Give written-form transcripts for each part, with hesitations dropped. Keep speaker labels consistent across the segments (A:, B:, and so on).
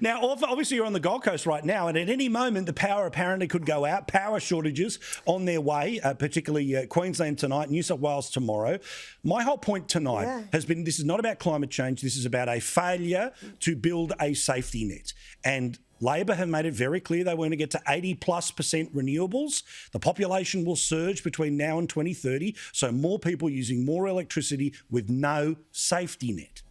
A: Now, obviously, you're on the Gold Coast right now, and at any moment, the power apparently could go out. Power shortages on their way, particularly Queensland tonight, New South Wales tomorrow. My whole point tonight has been this is not about climate change. This is about a failure to build a safety net. And Labor have made it very clear they want to get to 80+% renewables. The population will surge between now and 2030, so more people using more electricity with no safety net.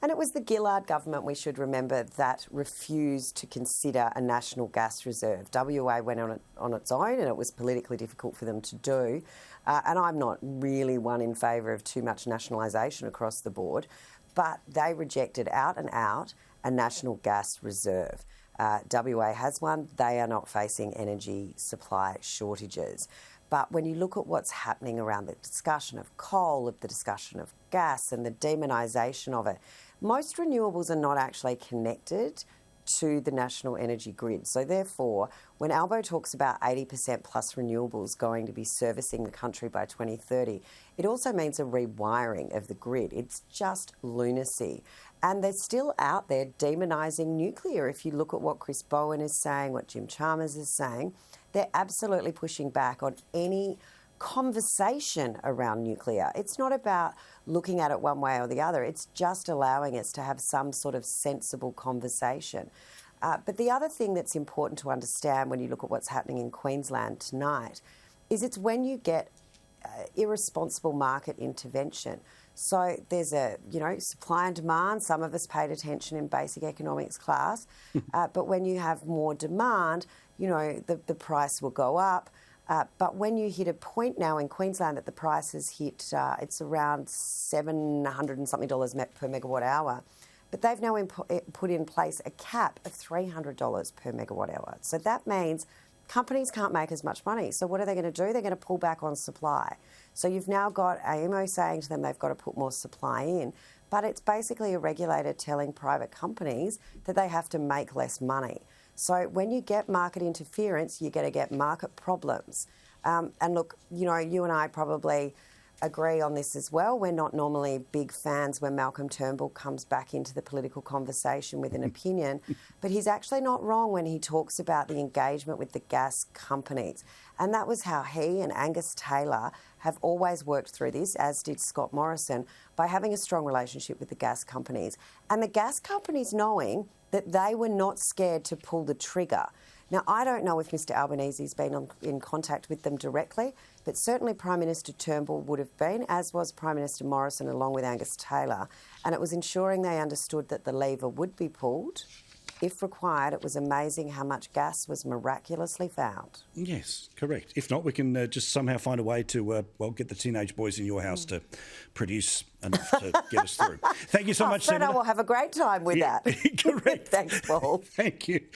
B: And it was the Gillard government, we should remember, that refused to consider a national gas reserve. WA went on its own, and it was politically difficult for them to do. And I'm not really one in favour of too much nationalisation across the board, but they rejected out and out a national gas reserve. WA has one. They are not facing energy supply shortages. But when you look at what's happening around the discussion of coal, of the discussion of gas and the demonisation of it, most renewables are not actually connected to the national energy grid. So therefore, when Albo talks about 80% plus renewables going to be servicing the country by 2030, it also means a rewiring of the grid. It's just lunacy. And they're still out there demonising nuclear. If you look at what Chris Bowen is saying, what Jim Chalmers is saying, they're absolutely pushing back on any conversation around nuclear. It's not about looking at it one way or the other. It's just allowing us to have some sort of sensible conversation. But the other thing that's important to understand when you look at what's happening in Queensland tonight is it's when you get irresponsible market intervention. So there's a, supply and demand. Some of us paid attention in basic economics class. But when you have more demand, the price will go up. But when you hit a point now in Queensland that the price has hit, it's around $700 and something per megawatt hour. But they've now put in place a cap of $300 per megawatt hour. So that means companies can't make as much money. So what are they going to do? They're going to pull back on supply. So you've now got AEMO saying to them they've got to put more supply in. But it's basically a regulator telling private companies that they have to make less money. So when you get market interference, you're going to get market problems. And look, you and I probably agree on this as well. We're not normally big fans when Malcolm Turnbull comes back into the political conversation with an opinion, but he's actually not wrong when he talks about the engagement with the gas companies. And that was how he and Angus Taylor have always worked through this, as did Scott Morrison, by having a strong relationship with the gas companies. And the gas companies knowing that they were not scared to pull the trigger. Now, I don't know if Mr Albanese's been in contact with them directly, but certainly Prime Minister Turnbull would have been, as was Prime Minister Morrison along with Angus Taylor, and it was ensuring they understood that the lever would be pulled. If required. It was amazing how much gas was miraculously found.
A: Yes, correct. If not, we can just somehow find a way to, get the teenage boys in your house to produce enough to get us through. Thank you so much,
B: Senator. Will have a great time with that.
A: Correct.
B: Thanks, Paul.
A: Thank you.